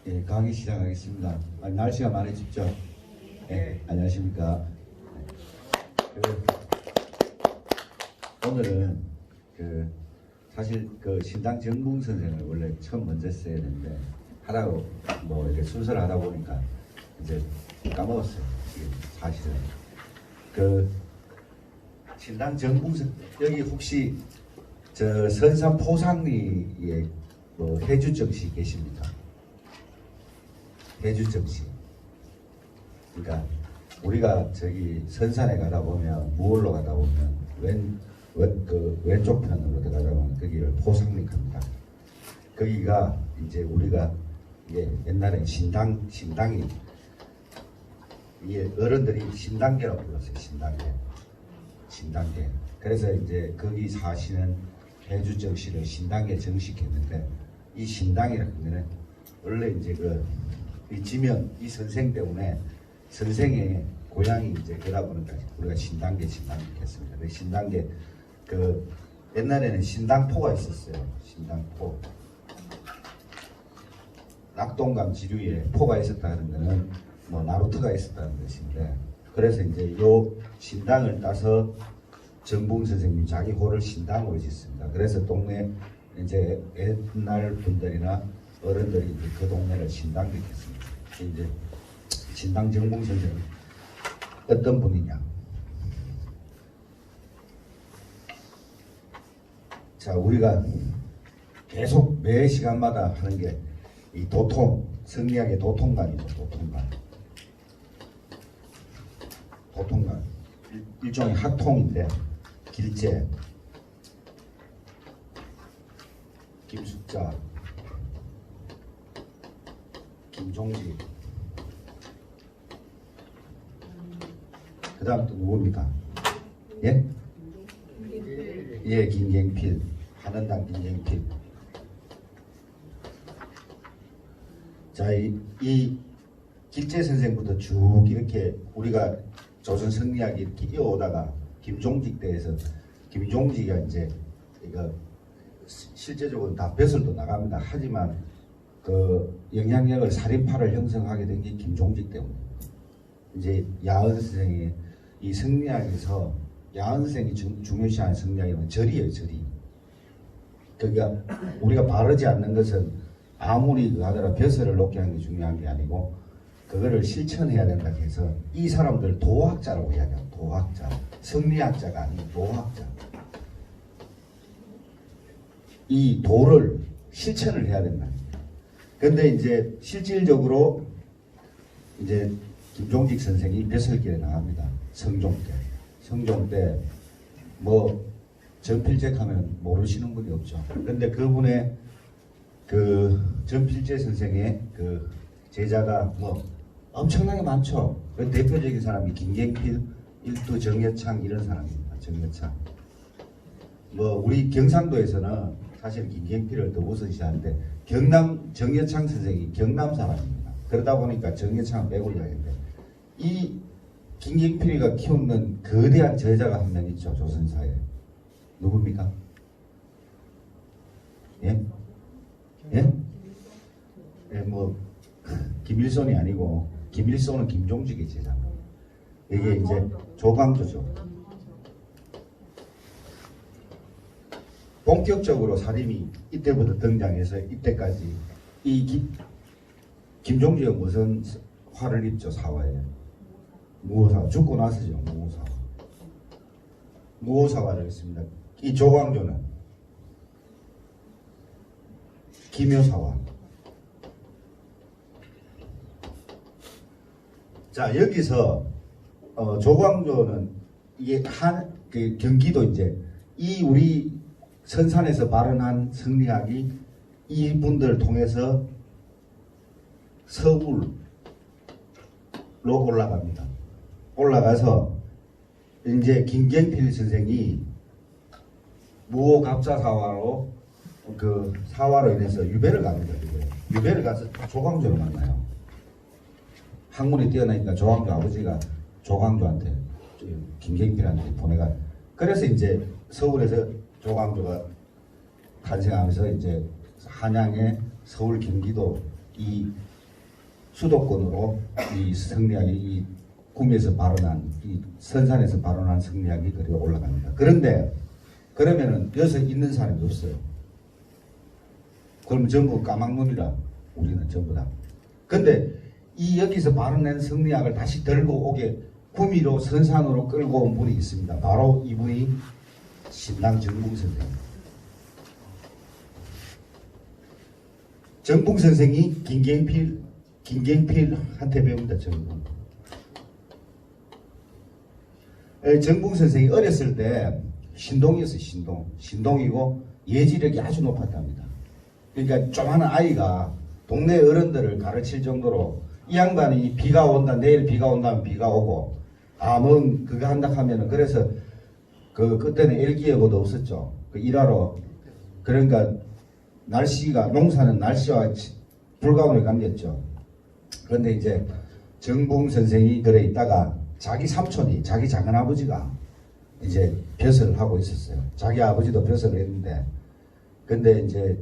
예, 강의 시작하겠습니다. 날씨가 많이 춥죠? 예, 안녕하십니까? 오늘은 사실 신당 정붕 선생을 원래 처음 먼저 써야 되는데 하다가 뭐 이렇게 순서를 하다 보니까 이제 까먹었어요. 사실은 신당 정붕 선 여기 혹시 저 선산 포상리에 뭐 해주정씨 계십니까? 해주정씨. 그러니까 우리가 저기 선산에 가다 보면 무월로 가다 보면 왼쪽 편으로 들어가다 보면 거기를 포상리 갑니다. 거기가 이제 우리가 옛날에 신당이 이게 어른들이 신당계라고 불렀어요. 신당계. 그래서 이제 거기 사시는 해주정씨를 신당계 정식했는데 이 신당이라는 거는 원래 이제 이 지명 이 선생 때문에 선생의 고향이 이제 그러다 보니까 우리가 신당계 했습니다. 그 신당계 옛날에는 신당포가 있었어요. 신당포. 낙동강 지류에 포가 있었다는 것은 뭐 나루터가 있었다는 것인데 그래서 이제 요 신당을 따서 정붕 선생님 자기 호를 신당으로 짓습니다. 그래서 동네 이제 옛날 분들이나 어른들이 이제 그 동네를 신당으로 짓습니다. 이제 신당 정붕 선생님 어떤 분이냐? 자, 우리가 계속 매 시간마다 하는 게 이 도통, 성리학의 도통관이죠. 도통관. 일종의 학통인데 길제, 김숙자, 김종지. 그 다음 또 누굽니까? 예? 예, 김경필. 한원당 김경필. 자, 이 길제 선생부터 쭉 이렇게 우리가 조선 성리학이 이렇게 이어오다가 김종직 때에서 김종지가 이제 이거 실제적으로 다 벼슬도 나갑니다. 하지만 영향력을 살인파를 형성하게 된 게 김종직 때문에 이제 야언 선생이 이 성리학에서 야언 선생이 중요시하는 성리학이면 절이에요. 절이. 그러니까 우리가 바르지 않는 것은 아무리 하더라도 벼슬을 놓게 하는 게 중요한 게 아니고 그거를 실천해야 된다 해서 이 사람들 도학자라고 이야기해요. 도학자. 성리학자가 아니고 도학자. 이 도를 실천을 해야 된다. 근데 이제 실질적으로 이제 김종직 선생이 벼슬길에 나갑니다. 성종 때 뭐 전필책 하면 모르시는 분이 없죠. 근데 그분의 전필제 선생의 제자가 뭐 엄청나게 많죠. 그 대표적인 사람이 김경필, 일두 정여창 이런 사람입니다. 정여창. 뭐 우리 경상도에서는 사실 김경필을 더 우선시하는데 경남 정여창 선생이 경남 사람입니다. 그러다 보니까 정여창을 빼고 이야기했는데 이 김경필이가 키우는 거대한 제자가 한 명 있죠. 조선사에. 누굽니까? 예? 예? 예, 뭐 김일손이 아니고 김일손은 김종직의 제자입니다. 이게 이제 조광조죠. 본격적으로 사림이 이때부터 등장해서 이때까지 이 김종직은 무슨 화를 입죠? 사화에 무호사화. 죽고 나서죠. 무호사화를 했습니다. 이 조광조는 기묘사화. 자, 여기서 조광조는 이게 경기도 이제 이 우리 선산에서 발언한 성리학이 이분들을 통해서 서울로 올라갑니다. 올라가서 이제 김경필 선생이 무호갑자사화로 사화로 인해서 유배를 갑니다. 유배를 가서 조광조를 만나요. 학문이 뛰어나니까 조광조 아버지가 조광조한테 김경필한테 보내가. 그래서 이제 서울에서 조광조가 탄생하면서 이제 한양에 서울 경기도 이 수도권으로 이 성리학이 이 구미에서 발언한 이 선산에서 발언한 성리학이 그리 올라갑니다. 그런데 그러면은 여기서 있는 사람이 없어요. 그럼 전부 까막눈이라 우리는 전부 다. 근데 이 여기서 발언된 성리학을 다시 들고 오게 구미로 선산으로 끌고 온 분이 있습니다. 바로 이분이 신당 정붕 선생입니다. 정붕 선생이 김경필한테 배웁니다. 정붕 선생이 어렸을 때 신동이었어요. 신동이고 예지력이 아주 높았답니다. 그러니까 조그마한 아이가 동네 어른들을 가르칠 정도로 이 양반이 비가 온다, 내일 비가 온다면 비가 오고, 뭐 그거 한다 하면은, 그래서 그때는 일기예보도 없었죠. 일하러. 그러니까 농사는 날씨와 불가운데 감겼죠. 그런데 이제 정붕 선생이 그래 있다가 자기 삼촌이, 자기 작은아버지가 이제 벼슬을 하고 있었어요. 자기 아버지도 벼슬을 했는데, 근데 이제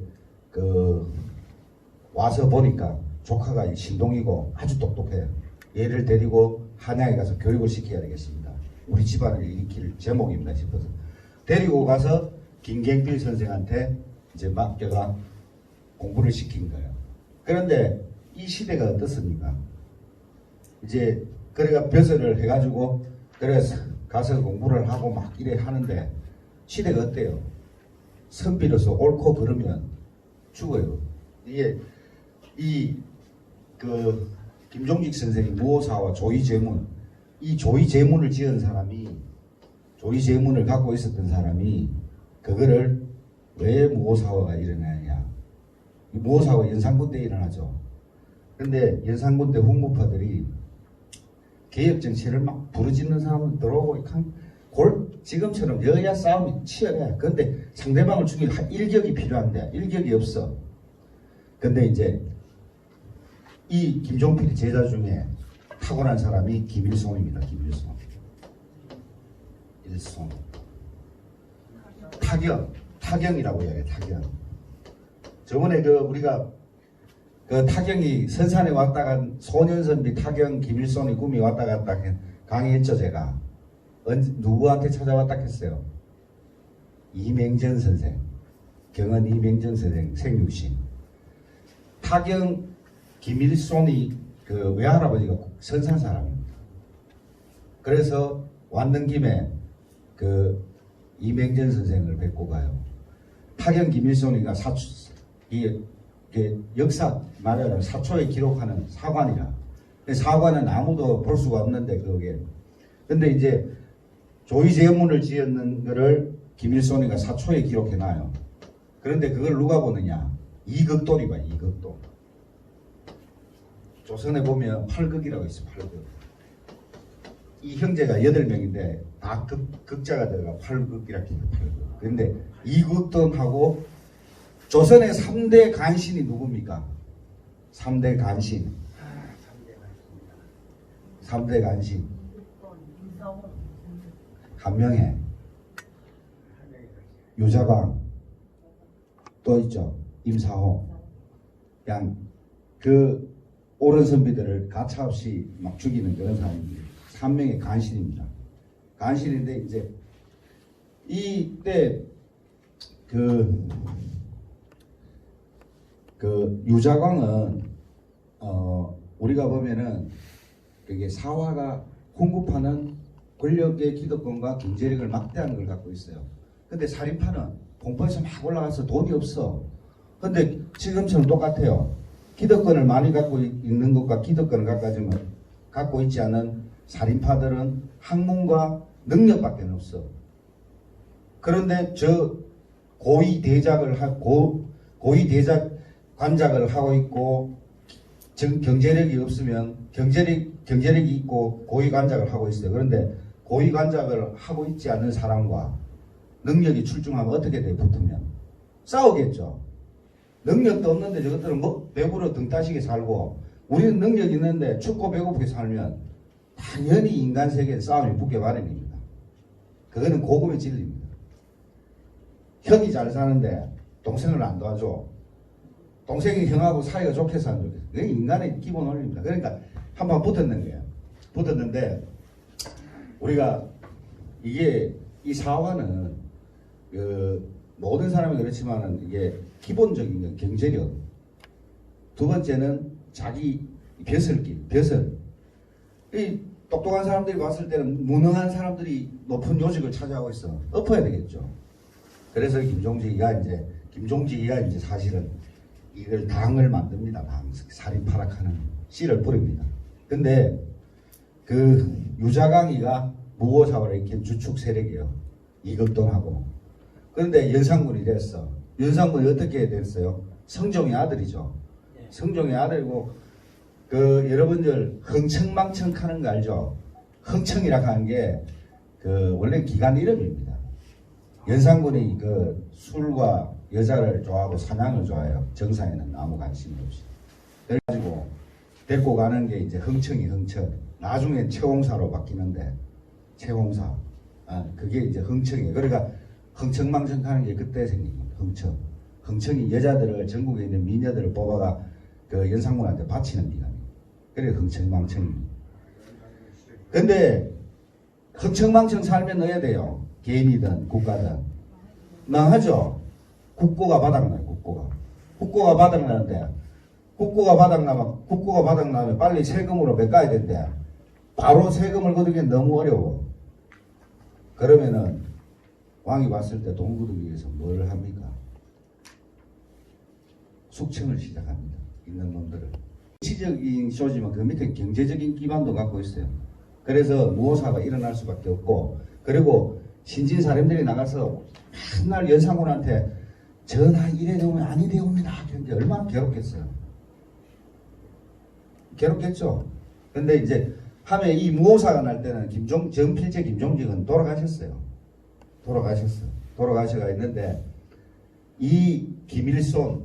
와서 보니까 조카가 신동이고 아주 똑똑해요. 얘를 데리고 한양에 가서 교육을 시켜야 되겠습니다. 우리 집안을 일으킬 제목입니다 싶어서 데리고 가서 김경필 선생한테 이제 맡겨가 공부를 시킨 거예요. 그런데 이 시대가 어떻습니까? 이제 그래가 벼슬을 해가지고 그래서 가서 공부를 하고 막 이래 하는데 시대가 어때요? 선비로서 옳고 그르면 죽어요. 이게 김종직 선생이 무오사와 조이제문, 이 조이제문을 지은 사람이, 조이제문을 갖고 있었던 사람이 그거를 왜 무오사화가 일어나냐? 무오사화 연산군 때 일어나죠. 근데 연산군 때 훈구파들이 개혁 정치를 막 부르짖는 사람은 들어오고 지금처럼 여야 싸움이 치열해. 근데 상대방을 죽일 일격이 필요한데 일격이 없어. 근데 이제 이 김종필 제자 중에 탁월한 사람이 김일손입니다. 일손. 타경이라고 해요. 타경. 저번에 우리가 타경이 선산에 왔다가 소년선비 타경 김일손이 구미 왔다 갔다 강의했죠. 제가 누구한테 찾아왔다 했어요? 이맹전 선생, 경은 이맹전 선생 생육신. 타경 김일손이 외할아버지가 선산 사람입니다. 그래서 왔는 김에 이맹전 선생을 뵙고 가요. 타경 김일손이가 역사 말하자면 사초에 기록하는 사관이라. 사관은 아무도 볼 수가 없는데 그게. 근데 이제 조이제문을 지었는 거를 김일손이가 사초에 기록해놔요. 그런데 그걸 누가 보느냐? 이극돌이 봐. 이극돌. 조선에 보면 팔극이라고 있어. 팔극. 이 형제가 8명인데 다 극자가 들어가 팔극이라고 해요. 팔극. 그런데 이극돈하고 조선의 3대 간신이 누굽니까? 3대 간신. 3대 간신. 한명회, 유자광, 또 있죠. 임사홍. 그냥 옳은 선비들을 가차없이 막 죽이는 그런 사람입니다. 3명의 간신입니다. 간신인데 이제 이때 유자광은 우리가 보면은 그게 사화가 훈구파는 권력의 기득권과 경제력을 막대하는 걸 갖고 있어요. 근데 살인파는 공포에서 막 올라가서 돈이 없어. 근데 지금처럼 똑같아요. 기득권을 많이 갖고 있는 것과 기득권을 갖고 있지 않은 살인파들은 학문과 능력밖에 없어. 그런데 고위 대작 관작을 하고 있고 경제력이 없으면 경제력이 있고 고위 관작을 하고 있어요. 그런데 고위 관작을 하고 있지 않은 사람과 능력이 출중하면 어떻게 돼? 붙으면 싸우겠죠. 능력도 없는데 저것들은 배부러 등 따시게 살고, 우리는 능력이 있는데 춥고 배고프게 살면 당연히 인간 세계에 싸움이 붙게 마련입니다. 그거는 고금의 진리입니다. 형이 잘 사는데 동생을 안 도와줘. 동생이 형하고 사이가 좋게 사는 좋겠어. 그게 인간의 기본 원리입니다. 그러니까 한번 붙었는 거예요. 붙었는데 우리가 이게 이 사화는 그 모든 사람이 그렇지만은 이게 기본적인 건 경제력. 두 번째는 자기 벼슬길, 벼슬. 이 똑똑한 사람들이 봤을 때는 무능한 사람들이 높은 요직을 차지하고 있어. 엎어야 되겠죠. 그래서 김종직이가 이제 사실은 이걸 당을 만듭니다. 당, 살인파락하는 씨를 뿌립니다. 근데 그 유자강이가 무오사화를 일으킨 주축 세력이에요. 이극돈하고. 그런데 연산군이 됐어. 연산군이 어떻게 됐어요? 성종의 아들이죠. 성종의 아들이고 그 여러분들 흥청망청 하는 거 알죠? 흥청이라고 하는 게 그 원래 기관 이름입니다. 연산군이 그 술과 여자를 좋아하고 사냥을 좋아해요. 정사에는 아무 관심이 없이. 그래가지고 데리고 가는 게 이제 흥청이 흥청. 나중에 채홍사로 바뀌는데 채홍사. 그게 이제 흥청이에요. 그러니까 흥청망청 하는 게 그때 생긴 겁니다. 흥청. 흥청이 여자들을 전국에 있는 미녀들을 뽑아가 그 연산군한테 바치는 기간이에요. 그래 흥청망청입니다. 근데 흥청망청 살면 넣어야 돼요. 개인이든 국가든. 망하죠. 국고가 바닥나요. 국고가 바닥나는데 국고가 바닥나면 빨리 세금으로 메꿔야 된대. 바로 세금을 거두기엔 너무 어려워. 그러면은 왕이 봤을 때 돈 거두기 위해서 뭘 합니까? 숙청을 시작합니다. 있는 놈들을. 정치적인 쇼지만 그 밑에 경제적인 기반도 갖고 있어요. 그래서 무오사가 일어날 수밖에 없고, 그리고 신진사람들이 나가서 맨날 연산군한테 전하 이래 되면 아니 되옵니다. 그런데 얼마나 괴롭겠어요. 괴롭겠죠. 근데 이제 함에 이 무오사가 날 때는 전필제 김종직은 돌아가셨어요. 돌아가셔가 있는데 이 김일손,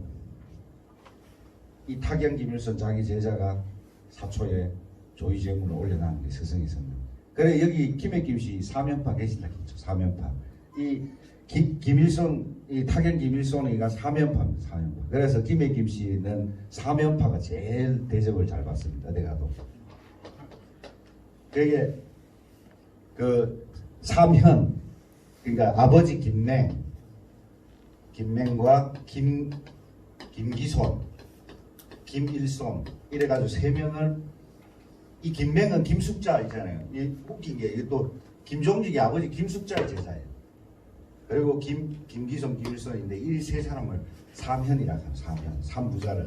이 타경 김일손 자기 제자가 사초에 조의제문을 올려놓은 게 스승이었습니다. 그래 여기 김해김씨 사면파 계신다 했죠. 사면파. 이 김일손, 이 타경 김일손이가 사면파입니다. 사면파. 그래서 김해김씨는 사면파가 제일 대접을 잘 받습니다. 내가도. 그게 그 사면, 그러니까 아버지 김맹과 김기손, 김일손 이래가지고 세 명을, 이 김맹은 김숙자 있잖아요. 이 웃긴 게 이게 또 김종직이 아버지 김숙자의 제자예요. 그리고 김기손, 김일손인데 이 세 사람을 사면이라고 해요. 삼부자를.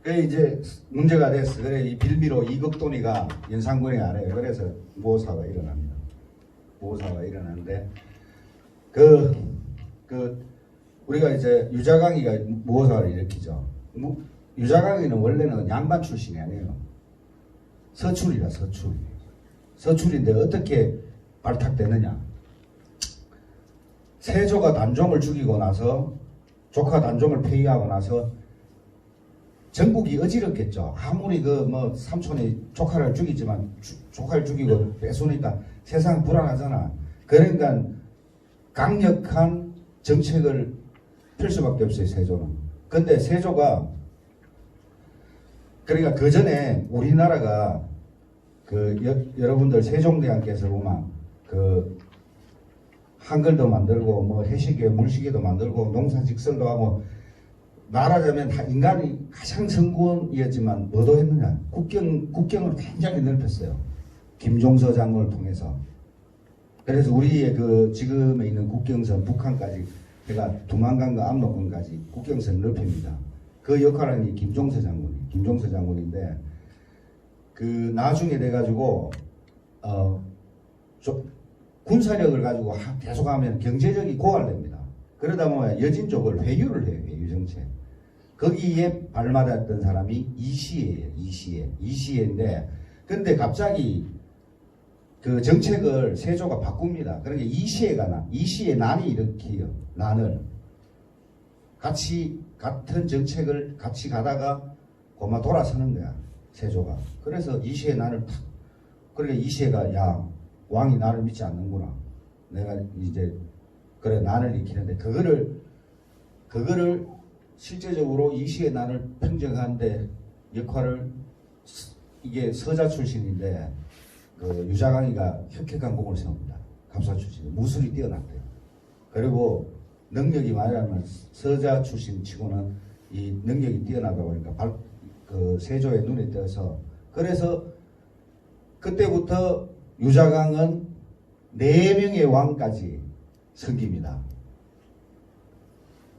그래 이제 문제가 됐어. 그래 이 빌미로 이극돈이가 연산군에 알아요. 그래서 무오사가 일어납니다. 무오사가 일어나는데 우리가 이제 유자강이가 무오사를 일으키죠. 유자강이는 원래는 양반 출신이 아니에요. 서출이라 서출인데 어떻게 발탁되느냐. 세조가 단종을 죽이고 나서 조카 단종을 폐위하고 나서 전국이 어지럽겠죠. 아무리 그 뭐 삼촌이 조카를 죽이지만 조카를 죽이고 뺏으니까 세상 불안하잖아. 그러니까 강력한 정책을 펼 수밖에 없어요. 세조는. 근데 세조가 그러니까 그 전에 우리나라가 여러분들 세종대왕께서 보면 그 한글도 만들고 뭐 해시계, 물시계도 만들고 농사직설도 하고 말하자면 다 인간이 가장 성군이었지만 뭐도 했느냐? 국경을 굉장히 넓혔어요. 김종서 장군을 통해서. 그래서 우리의 그 지금에 있는 국경선 북한까지 제가 두만강과 압록강까지 국경선을 넓힙니다. 그 역할은 이 김종서 장군인데 그 나중에 돼가지고 군사력을 가지고 계속하면 경제력이 고갈됩니다. 그러다 보면 여진 쪽을 회유를 해요. 회유 정책. 거기에 발맞았던 사람이 이시예요. 이시예인데 근데 갑자기 그 정책을 세조가 바꿉니다. 그러니까 이시의 난이 일으켜요. 난을 같은 정책을 같이 가다가 고마 돌아서는 거야. 세조가. 그래서 이시의 난을 탁. 그러니까 이시가 야 왕이 나를 믿지 않는구나. 내가 이제 그래 난을 일으키는데 그거를 실제적으로 이 시에 나를 평정하는데 역할을 이게 서자 출신인데 그 유자강이가 혁혁한 공을 세웁니다. 갑사 출신 무술이 뛰어났대요. 그리고 능력이 말하면 서자 출신 치고는 이 능력이 뛰어나다 보니까 그 세조의 눈에 띄어서 그래서 그때부터 유자강은 4명의 왕까지 섬깁니다.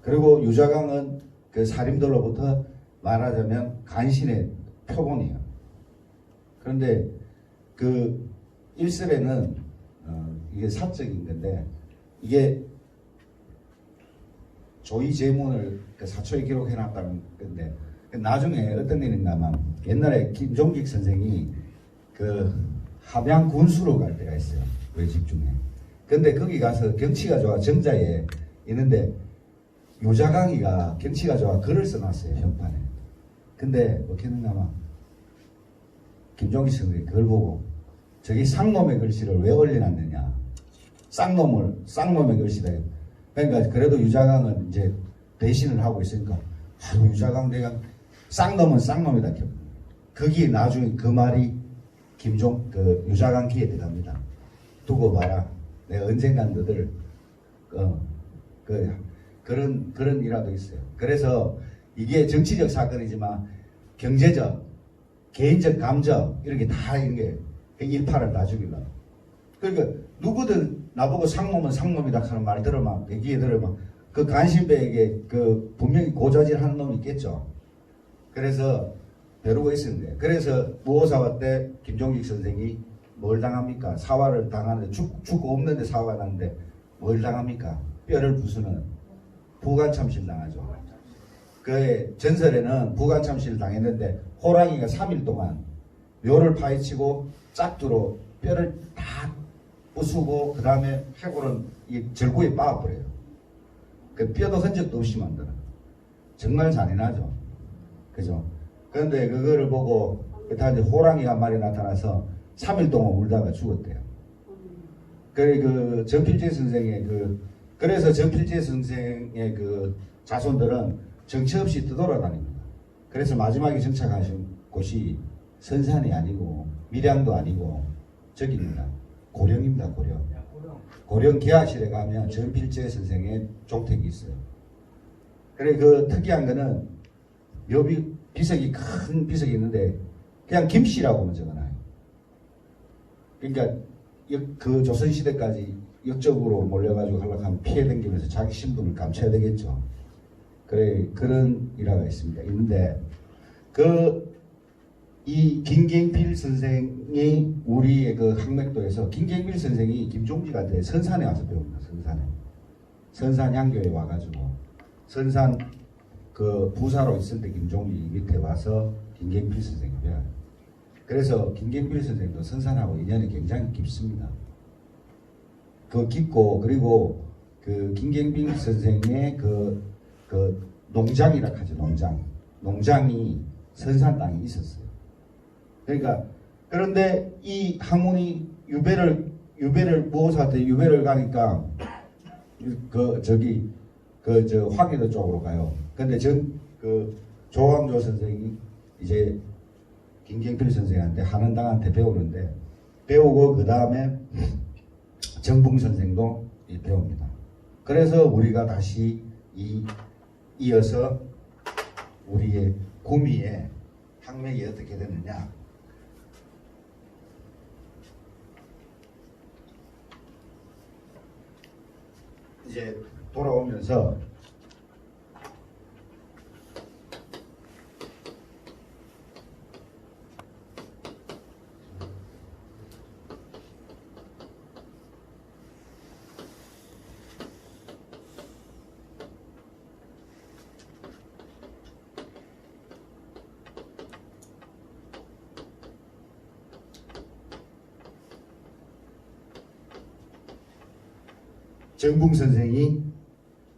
그리고 유자강은 그 사림들로부터 말하자면 간신의 표본이에요. 그런데 그 일설에는 이게 사적인 건데 이게 조이 제문을 그 사초에 기록해놨다는 건데 나중에 어떤 일인가 하면 옛날에 김종직 선생이 그 함양 군수로 갈 때가 있어요. 외직 중에. 근데 거기 가서 경치가 좋아 정자에 있는데 유자강이가 경치가 좋아 글을 써놨어요. 현판에. 근데 어떻게 했는가 하면 김종직 선생이 그걸 보고 저기 쌍놈의 글씨를 왜 올려놨느냐. 쌍놈의 글씨다. 그러니까 그래도 유자강은 이제 대신을 하고 있으니까 유자강 대강 쌍놈은 쌍놈이다. 거기에 나중에 그 말이 그 유자강 기에 들어갑니다. 두고 봐라. 내가 언젠간 너들 그런 일화도 있어요. 그래서 이게 정치적 사건이지만 경제적, 개인적 감정 이렇게 다 이런 게 일파를 다 죽이려. 그러니까 누구든 나보고 상놈은 상놈이다 하는 말 들으면 얘기에 들으면 그 간신배에게 그 분명히 고자질하는 놈이 있겠죠. 그래서 벼르고 있었는데 그래서 무오사화 때 김종직 선생이 뭘 당합니까? 사화를 당하는데 죽고 없는데 사화가 났는데 뭘 당합니까? 뼈를 부수는 부관참실 당하죠. 그 전설에는 부관참실 당했는데 호랑이가 3일 동안 묘를 파헤치고 짝두로 뼈를 다 부수고 그 다음에 해골은 이 절구에 빻아버려요. 그 뼈도 흔적도 없이 만드는. 정말 잔인하죠. 그죠? 그런데 그거를 보고 그다음에 호랑이 한 마리 나타나서 3일 동안 울다가 죽었대요. 그 전필재 선생의 그래서 전필재 선생의 그 자손들은 정처 없이 떠돌아다닙니다. 그래서 마지막에 정착하신 곳이 선산이 아니고 밀양도 아니고 저기입니다. 고령입니다. 고령 계하실에 가면 전필재 선생의 종택이 있어요. 그래 그 특이한 거는 묘비 비석이 큰 비석이 있는데 그냥 김씨라고만 적어놔요. 그러니까 그 조선시대까지 역적으로 몰려가지고 하려면 피해 댕기면서 자기 신분을 감춰야 되겠죠. 그래 그런 일화가 있습니다. 있는데 이 김경필 선생이 우리의 그 학맥도에서 김경필 선생이 김종직한테 선산에 와서 배웁니다. 선산 양교에 와가지고 선산 그 부사로 있을 때 김종직 밑에 와서 김경필 선생이 배워요. 그래서 김경필 선생도 선산하고 인연이 굉장히 깊습니다. 그 깊고 그리고 그 김경필 선생의 그 농장이라 하죠. 농장이 선산 땅에 있었어요. 그러니까 그런데 이 학문이 유배를 무오사한테 유배를 가니까 저 화기도 쪽으로 가요. 근데 조광조 선생이 이제 김경필 선생한테 한은당한테 배우는데 배우고 그 다음에 정풍 선생도 배웁니다. 그래서 우리가 다시 이어서 우리의 구미의 학맥이 어떻게 되느냐. 이제 돌아오면서 정풍 선생이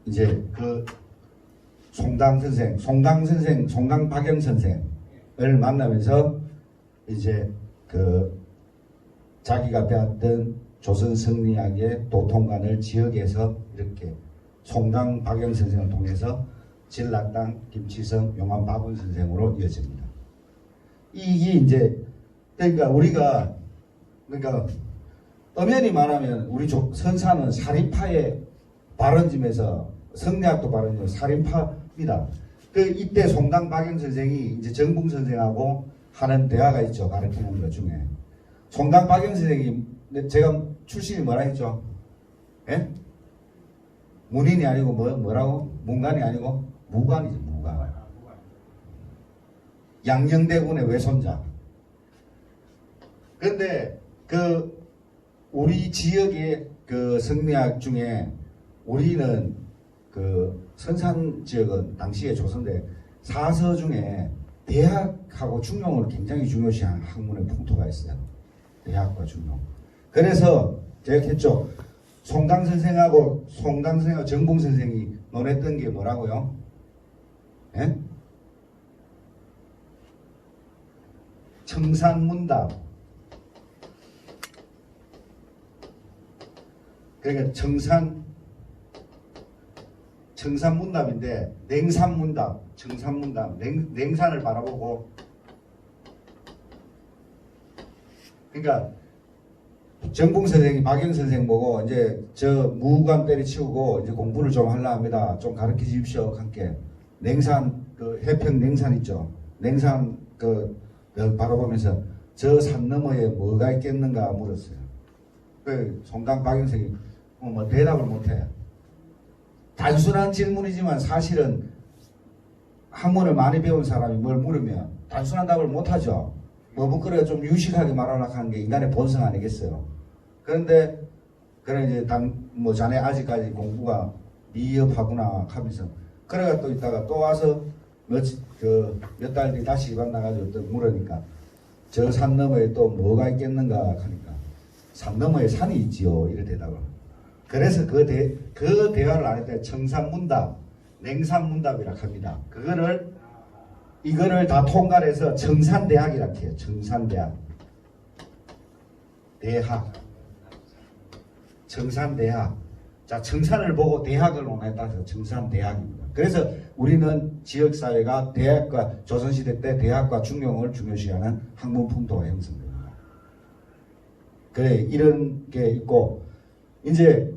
이제 그 송강박영 선생을 만나면서 이제 그 자기가 배웠던 조선 성리학의 도통관을 지역에서 이렇게 송강박영 선생을 통해서 진락당 김치성 용암 박운 선생으로 이어집니다. 이게 이제 그러니까 우리가 그러니까 엄연히 말하면 우리 선사는 살인파의 발원짐에서 성리학도 발원짐 살인파입니다. 그 이때 송당 박영 선생이 이제 정붕 선생하고 하는 대화가 있죠. 가르치는 것 중에 송당 박영 선생이 제가 출신이 뭐라 했죠? 예? 문인이 아니고 뭐라고? 문관이 아니고 무관이죠. 무관. 양녕대군의 외손자. 그런데 그 우리 지역의 그 성리학 중에 우리는 그 선산 지역은 당시에 조선대 사서 중에 대학하고 중용을 굉장히 중요시한 학문의 풍토가 있어요. 대학과 중용. 그래서 제가 했죠. 송강 선생하고 정봉 선생이 논했던 게 뭐라고요? 예? 청산문답. 그러니까 청산문답인데 냉산문답, 청산문답, 냉산을 바라보고 그러니까 정봉 선생이 박영 선생 보고 이제 저 무관 때려치우고 이제 공부를 좀 하려 합니다. 좀 가르쳐 주십시오. 함께 냉산 그 해평 냉산 있죠. 냉산 그 바라보면서 저 산 너머에 뭐가 있겠는가 물었어요. 그 송강 박영 선생이 뭐 대답을 못해. 단순한 질문이지만 사실은 학문을 많이 배운 사람이 뭘 물으면 단순한 답을 못하죠. 머뭇거려 좀 유식하게 말하려고 하는 게 인간의 본성 아니겠어요. 그런데 그래 이제 뭐 자네 아직까지 공부가 미흡하구나 하면서 그래가 또 있다가 또 와서 몇 달 뒤 다시 만나가지고 또 물으니까 저 산 너머에 또 뭐가 있겠는가 하니까 산 너머에 산이 있지요. 이래 대답을. 그래서 그 대화를 안 했더니 청산문답, 냉산문답이라 합니다. 이거를 다 통괄해서 청산대학이라 해요. 청산대학. 대학. 청산대학. 자, 청산을 보고 대학을 논했다 해서 청산대학입니다. 그래서 우리는 지역사회가 대학과, 조선시대 때 대학과 중용을 중요시하는 학문 풍토가 형성됩니다. 그래, 이런 게 있고, 이제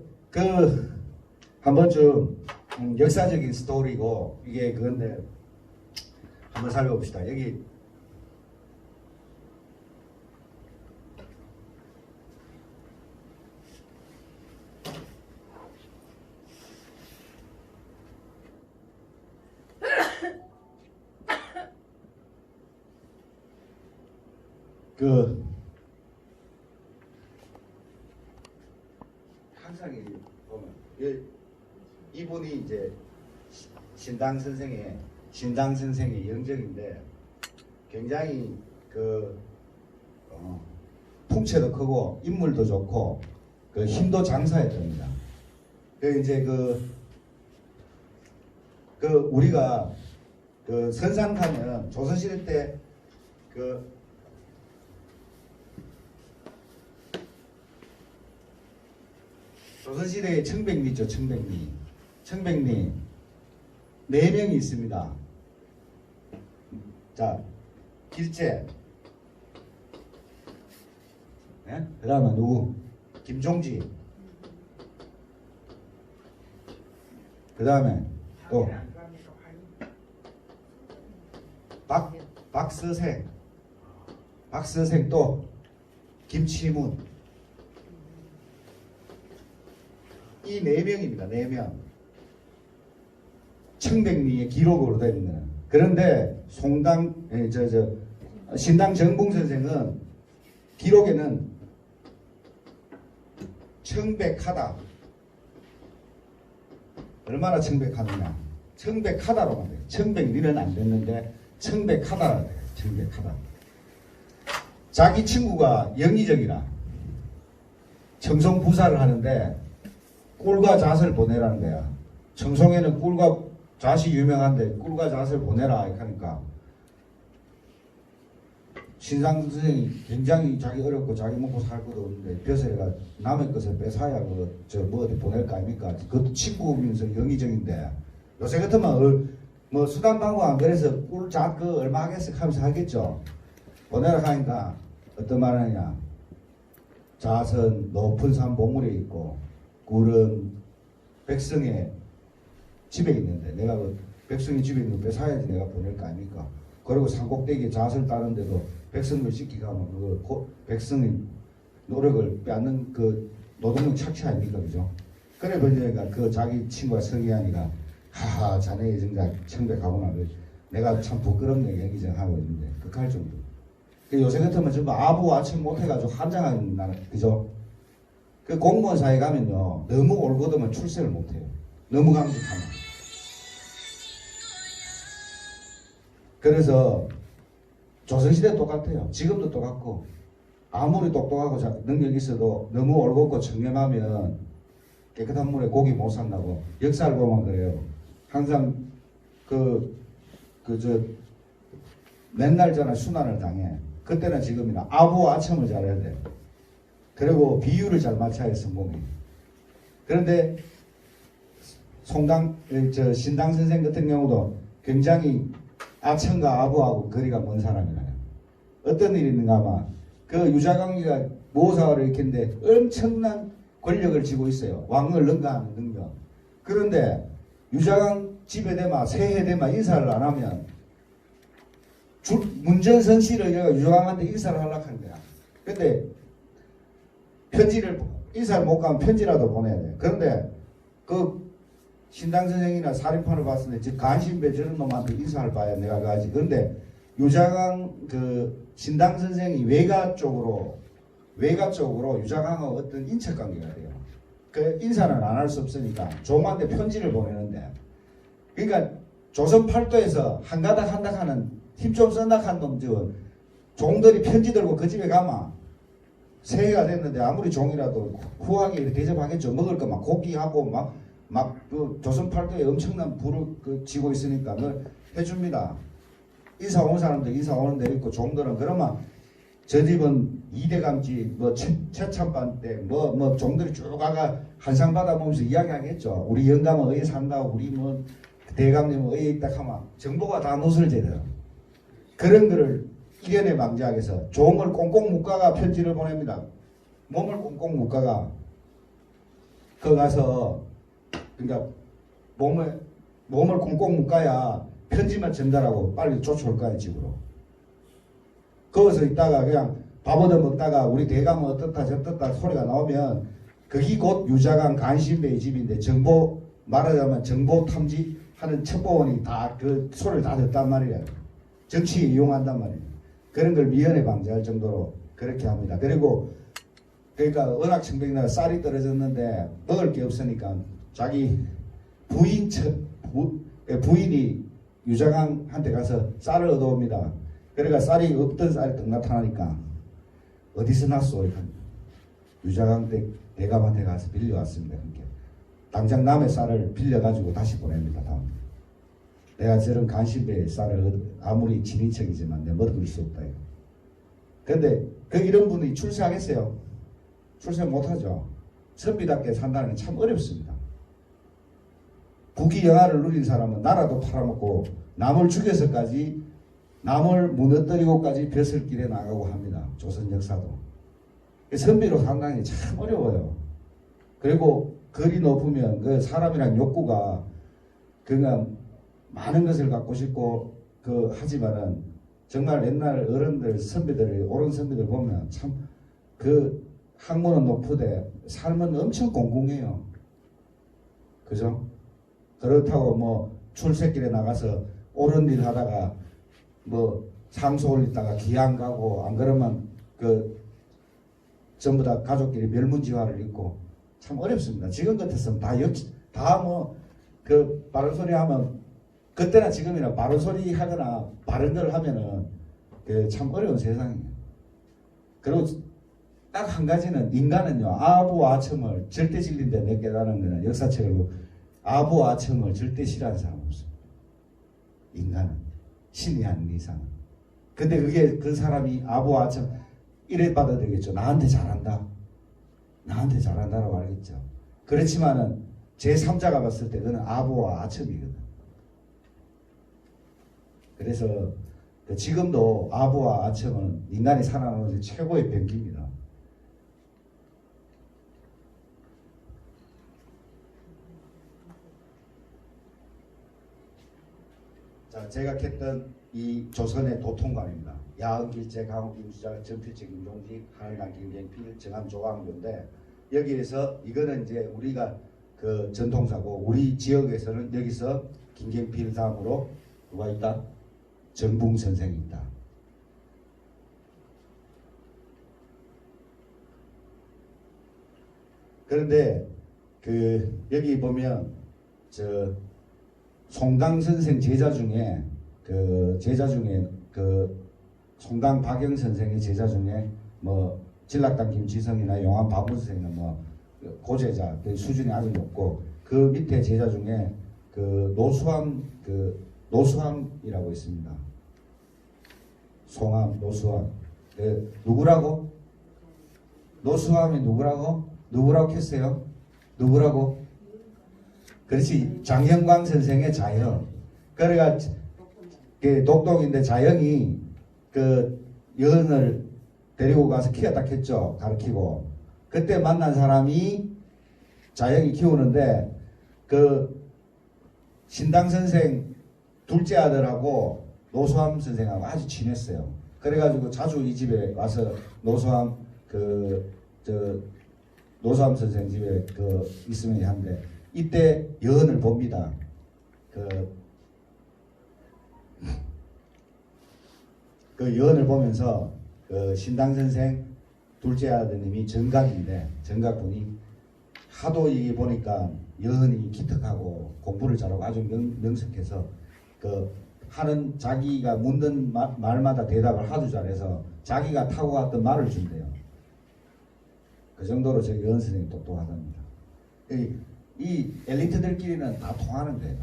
한 번쯤 역사적인 스토리고, 이게 그건데, 한번 살펴봅시다. 여기 항상 보면 이분이 이제 신당 선생의 영적인데 굉장히 풍채도 크고 인물도 좋고 힘도 장사했답니다. 이제 우리가 선산 가면 조선시대 때 조선시대에 청백리 있죠. 청백리 4명이 있습니다. 자, 길재. 네? 그 다음에 누구? 김종지. 그 다음에 또 박서생 또 김치문. 이 4명입니다. 4명. 청백리의 기록으로 되는 거는. 그런데 신당 정봉 선생은 기록에는 청백하다. 얼마나 청백하느냐. 청백하다로만 돼요. 청백리는 안 됐는데 청백하다라 돼요. 청백하다. 자기 친구가 영의정이라 청송부사를 하는데 꿀과 잣을 보내라는 거야. 청송에는 꿀과 잣이 유명한데 꿀과 잣을 보내라 하니까 신상 선생이 굉장히 자기 어렵고 자기 먹고 살 것도 없는데 벼슬이가 남의 것을 뺏어야 뭐 어디 보낼 거 아닙니까? 그것도 친구면서 영의정인데 요새 같으면 뭐 수단 방법 안 그래서 꿀자 그 얼마 하겠어 하면서 하겠죠. 보내라 하니까 어떤 말 하느냐. 잣은 높은 산 봉우리에 있고 꿀은 백성의 집에 있는데 내가 그 백성의 집에 있는 거 뺏어야지 내가 보낼 거 아닙니까? 그리고 산꼭대기에 잣을 따는데도 백성을 지키가면 그 백성의 노력을 빼앗는 그 노동력 착취 아닙니까? 그죠? 그래 보니까 그 자기 친구가 서기하니까 하하 자네 예정자 청백하고 나면 내가 참 부끄럽네 얘기하고 있는데 극할 정도. 요새 같으면 전부 아부 아침 못해가지고 한장하는 나라 그죠? 그 공무원 사회 가면요 너무 올거두면 출세를 못해요. 너무 강직하면. 그래서 조선시대 똑같아요. 지금도 똑같고 아무리 똑똑하고 능력이 있어도 너무 올곧고 청렴하면 깨끗한 물에 고기 못 산다고 역사를 보면 그래요. 항상 맨날 저는 순환을 당해. 그때는 지금이나 아부와 아첨을 잘해야 돼. 그리고 비율을 잘 맞춰야 성공해. 그런데 신당 선생 같은 경우도 굉장히 아첨과 아부하고 거리가 먼 사람이라요. 어떤 일이 있는가 하면 그 유자광이가 모사를 일으키는데 엄청난 권력을 쥐고 있어요. 왕을 능가하는 능력. 그런데 유자광 집에 대마 새해 대마 인사를 안 하면 문전성 씨를 유자광한테 인사를 하려고 하는 거야. 근데 인사를 못 가면 편지라도 보내야 돼. 그런데 그 신당 선생이나 사림판을 봤을 때 간신배 저런 놈한테 인사를 봐야 내가 가지. 그런데 유자광 그 신당 선생이 외가 쪽으로 유자광하고 어떤 인척 관계가 돼요. 그 인사는 안 할 수 없으니까 종한테 편지를 보내는데, 그러니까 조선 팔도에서 한가닥 하는 힘 좀 쓴다 한 놈 종들이 편지 들고 그 집에 가면 새해가 됐는데 아무리 종이라도 후하게 대접하겠죠. 먹을 거 막 고기하고 그 조선 팔도에 엄청난 부를 지고 있으니까 그걸 해줍니다. 인사 오는 사람들 인사 오는 데 있고 종들은 그러면 저 집은 이대감지 최참반 때 종들이 쭉 가가 한상 받아보면서 이야기하겠죠. 우리 영감은 어디 산다고 우리 대감님은 어디 있다 하면 정보가 다 누설져요. 그런 거를 이겨내 방지하기 위해서 종을 꽁꽁 묶어가 편지를 보냅니다. 몸을 꽁꽁 묶어가 거 가서 그러니까 몸을 꽁꽁 묶어야 편지만 전달하고 빨리 쫓아올 거야 집으로. 거기서 있다가 그냥 밥 얻어 먹다가 우리 대감은 어떻다 저떻다 소리가 나오면 거기 곧 유자광 간신배의 집인데 말하자면 정보 탐지하는 첩보원이 다 그 소리를 다 듣단 말이에요. 정치에 이용한단 말이에요. 그런 걸 미연에 방지할 정도로 그렇게 합니다. 그러니까 워낙 청백나라 쌀이 떨어졌는데 먹을 게 없으니까 자기 부인이 유자광한테 가서 쌀을 얻어옵니다. 그러니까 쌀이 없던 쌀이 딱 나타나니까 어디서 났소? 유자광 대감한테 가서 빌려왔습니다. 그러니까 당장 남의 쌀을 빌려가지고 다시 보냅니다. 다음. 내가 저런 간신배의 쌀을 아무리 친인척이지만 내가 먹을 수 없다. 그런데 이런 분이 출세하겠어요? 출세 못하죠. 선비답게 산다는 게 참 어렵습니다. 부귀영화를 누린 사람은 나라도 팔아먹고 남을 죽여서까지 남을 무너뜨리고까지 벼슬길에 나가고 합니다. 조선 역사도. 선비로 산다는 게 참 어려워요. 그리고 거리 높으면 그 사람이란 욕구가 그냥 많은 것을 갖고 싶고 하지만은 정말 옛날 어른들 선비들 옳은 선비들 보면 참 그 학문은 높으되 삶은 엄청 공공해요. 그죠? 그렇다고 출세길에 나가서 옳은 일 하다가 상소 올리다가 기양 가고 안 그러면 전부 다 가족끼리 멸문지화를 입고 참 어렵습니다. 지금 같았으면 바른 소리 하면 그때나 지금이나 바른 소리 하거나 바른 걸 하면은 참 어려운 세상이에요. 그리고 딱 한 가지는 인간은요 아부와 아첨을 절대 진린데 내 깨달은 거는 역사책을 보고 아부와 아첨을 절대 싫어하는 사람 없습니다. 인간은 신이 아닌 이상은. 근데 그 사람이 아부와 아첨 이래 받아들이겠죠. 나한테 잘한다라고 알겠죠. 그렇지만은 제3자가 봤을 때 그는 아부와 아첨이거든. 그래서 그 지금도 아부와 아청은 인간이 살아남는 최고의 병기입니다. 자, 제가 캤던 이 조선의 도통관입니다. 야은길제, 강호김수작, 전필제, 김종직, 하늘강, 김경필, 정암, 조광조인데 여기에서 이거는 이제 우리가 그 전통사고 우리 지역에서는 여기서 김경필 다음으로 누가 있다? 정붕 선생이 있다. 그런데 그 여기 보면 저 송강 선생 제자 중에 그 송강 박영 선생의 제자 중에 뭐 진락당 김지성이나 용암 박우 선생은 뭐 고제자 그 수준이 아주 높고 그 밑에 제자 중에 그 노수함이라고 있습니다. 송암 노수함 그 누구라고? 노수함이 누구라고 했어요? 누구라고? 그렇지, 장영광 선생의 자영. 그래가 그 독동인데 자영이 그 여인을 데리고 가서 키웠다 했죠. 가르치고. 그때 만난 사람이 자영이 키우는데 그 신당 선생 둘째 아들하고 노수함 선생하고 아주 친했어요. 그래가지고 자주 이 집에 와서 노수함 노수함 선생 집에 그 있으면 한데 이때 여언을 봅니다. 그 여언을 보면서 그 신당 선생 둘째 아드님이 정각인데 정각분이 하도 이 보니까 여언이 기특하고 공부를 잘하고 아주 명석해서 그 하는 자기가 묻는 말마다 대답을 하도 잘해서 자기가 타고 갔던 말을 준대요. 그 정도로 저 여언 선생이 똑똑하답니다. 이 엘리트들끼리는 다 통하는 거예요.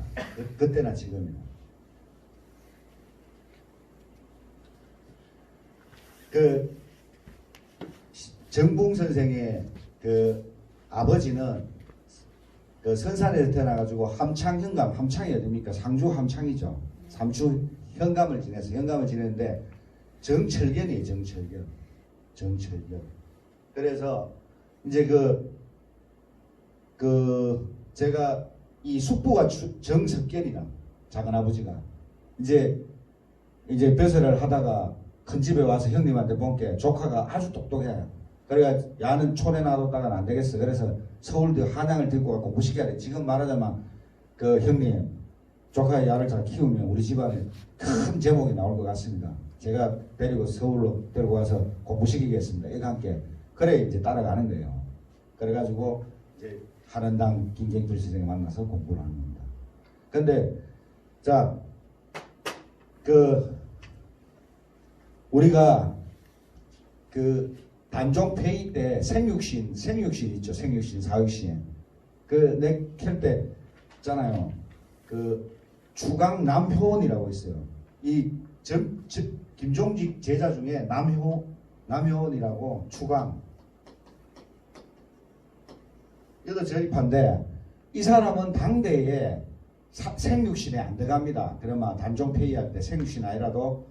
그때나 지금이나. 그 정붕 선생의 그 아버지는 그 선산에서 태어나가지고 함창이 어딥니까? 상주 함창이죠. 상주 현감을 지냈는데 정철견이에요. 정철견. 그래서 이제 제가 이 숙부가 정석견이라 작은 아버지가 이제 벼슬을 하다가 큰 집에 와서 형님한테 본게 조카가 아주 똑똑해요. 그래가 야는 촌에 놔뒀다가는 안 되겠어. 그래서 서울대 한양을 데리고 가고 공부시켜야 돼. 지금 말하자면 그 형님 조카 야를 잘 키우면 우리 집안에 큰 제목이 나올 것 같습니다. 제가 데리고 서울로 데리고 가서 공부시키겠습니다. 이거 함께 그래 이제 따라가는 거예요. 그래가지고 이제 한원당 김경필 선생을 만나서 공부를 하는 겁니다. 근데 자 우리가 그 단종 폐위 때 생육신 있죠. 생육신 사육신 캘 때 있잖아요. 그 주강 남효원이라고 있어요. 이 김종직 제자 중에 남효원이라고 추강 이것도 저립한데 이 사람은 당대에 생육신에 안 들어갑니다. 그러면 단종 폐위할 때 생육신 아니라도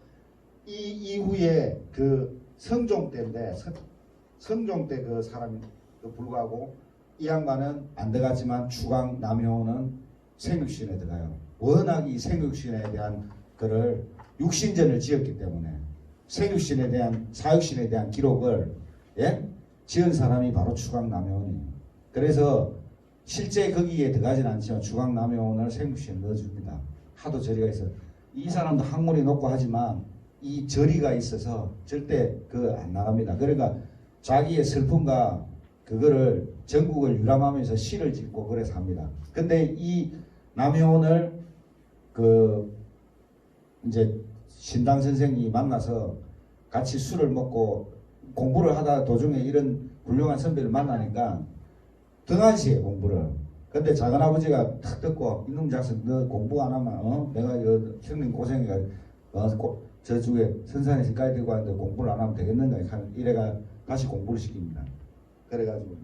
이 이후에 그 성종 때인데 성종 때 그 사람이 불구하고 이 양반은 안 들어갔지만 추강 남효는 생육신에 들어가요. 워낙 이 생육신에 대한 그를 육신전을 지었기 때문에 생육신에 대한 사육신에 대한 기록을 지은 사람이 바로 추강 남효원이에요. 그래서 실제 거기에 들어가진 않지만 추강 남효원을 생육신에 넣어줍니다. 하도 저리가 있어. 이 사람도 학문이 높고 하지만 이 저리가 있어서 절대 안 나갑니다. 그러니까 자기의 슬픔과 그거를 전국을 유람하면서 시를 짓고 그래서 합니다. 근데 이 남효원을 이제 신당 선생이 만나서 같이 술을 먹고 공부를 하다 도중에 이런 훌륭한 선배를 만나니까 등한시해 공부를. 근데 작은아버지가 탁 듣고 이놈 자식 너 공부 안 하면 내가 형님 고생해가 저쪽에 선산에서 까지 들고 왔는데 공부를 안 하면 되겠는가 이래가 다시 공부를 시킵니다. 그래가지고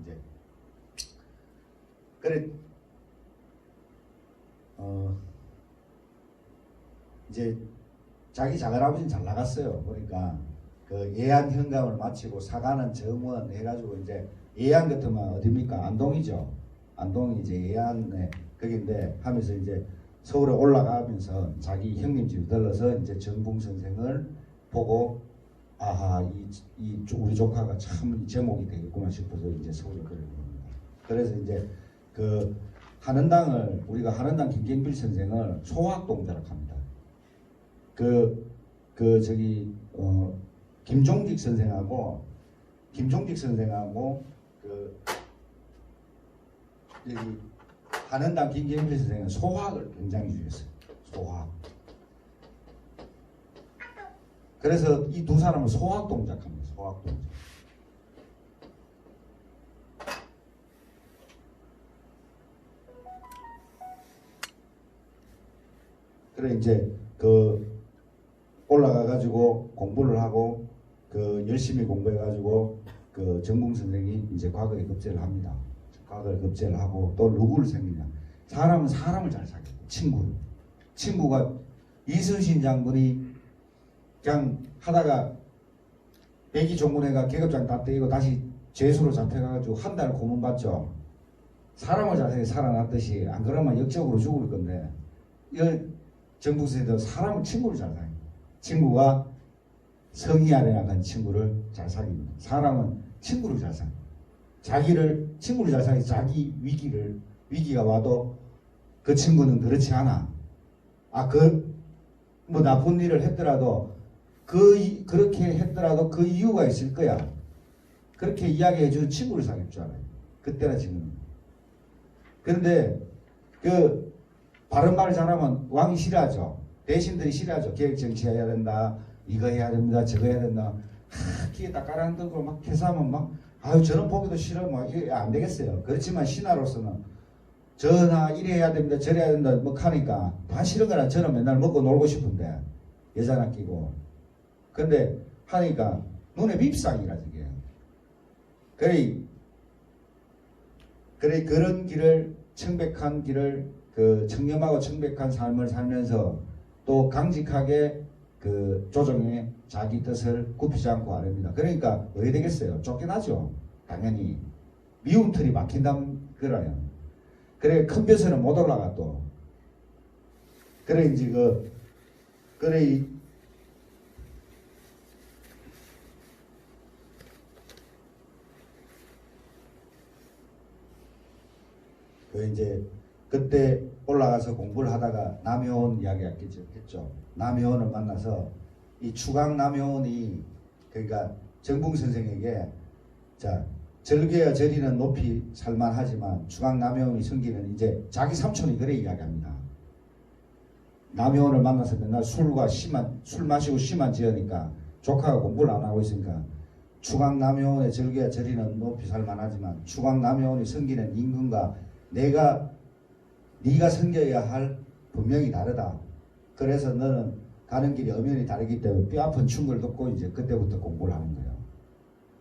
이제 자기 작은아버지는 잘 나갔어요. 그러니까 그 예안 현감을 마치고 사가는 정원 해가지고 이제 예안 같으면 어디입니까? 안동이죠. 안동이 이제 예안에 거긴데 하면서 이제 서울에 올라가면서 자기 형님 집에 들러서 이제 정붕 선생을 보고 아하 이 우리 조카가 참 제목이 되겠구나 싶어서 이제 서울에 그러는 겁니다. 그래서 이제 그 한원당을 우리가 한원당 김경필 선생을 소학동자라고 합니다. 저기 김종직 선생하고 그 여기 한원당 김경필 선생은 소학을 굉장히 중요했어요. 소학. 그래서 이 두 사람은 소학동작합니다. 소학동작. 그래 이제 그 올라가 가지고 공부를 하고 그 열심히 공부해 가지고 그 정봉 선생이 이제 과거에 급제를 합니다. 과거에 급제를 하고 또 누구를 생기냐? 사람은 사람을 잘 사귀고 친구가 이순신 장군이 그냥 하다가 백이 종군회가 계급장 다 떼이고 다시 죄수로 잡혀가지고 한 달 고문받죠. 사람을 잘 살아났듯이 안 그러면 역적으로 죽을 건데 이 정봉 선생도 사람을 친구를 잘 사귀고 친구가 성의 아래 나간 친구를 잘 사귀는 사람은 친구를 잘 사귀고 친구를 잘 사귀고 자기 위기가 와도 그 친구는 그렇지 않아. 뭐 나쁜 일을 했더라도 그렇게 했더라도 그 이유가 있을 거야. 그렇게 이야기해 준 친구를 사귈 줄 알아요. 그때나 지금. 그런데 그 바른 말을 잘하면 왕이 싫어하죠. 대신들이 싫어하죠. 계획 정치해야 된다. 이거 해야 됩니다. 저거 해야 된다. 귀에 딱 깔아앉고 막 회사하면 막 아유 저는 보기도 싫어. 막 안 되겠어요. 그렇지만 신하로서는 전하 이래야 됩니다. 저래야 된다. 뭐 하니까 다 싫은 거라 저는 맨날 먹고 놀고 싶은데 여자나 끼고. 근데 하니까 눈에 밉상이라 저게. 그래 그런 길을 청백한 길을 그 청렴하고 청백한 삶을 살면서 또 강직하게 그 조정에 자기 뜻을 굽히지 않고 하렵니다. 그러니까 왜 되겠어요? 쫓겨나죠. 당연히 미운 틀이 막힌다는 거라요. 그래 큰 벼슬은 못 올라가 또. 그래 이제 그래 이제 그때 올라가서 공부를 하다가 남효원 이야기 했죠. 남효원을 만나서 이 추강 남효원이 그러니까 정봉 선생에게 자 절개와 절이는 높이 살만하지만 추강 남효원이 성기는 이제 자기 삼촌이 그래 이야기합니다. 남효원을 만나서 맨날 술 마시고 심한 지으니까 조카가 공부를 안 하고 있으니까 추강 남효원의 절개와 절이는 높이 살만하지만 추강 남효원이 성기는 임금과 네가 섬겨야 할 분명히 다르다. 그래서 너는 가는 길이 엄연히 다르기 때문에 뼈 아픈 충고를 듣고 이제 그때부터 공부를 하는 거예요.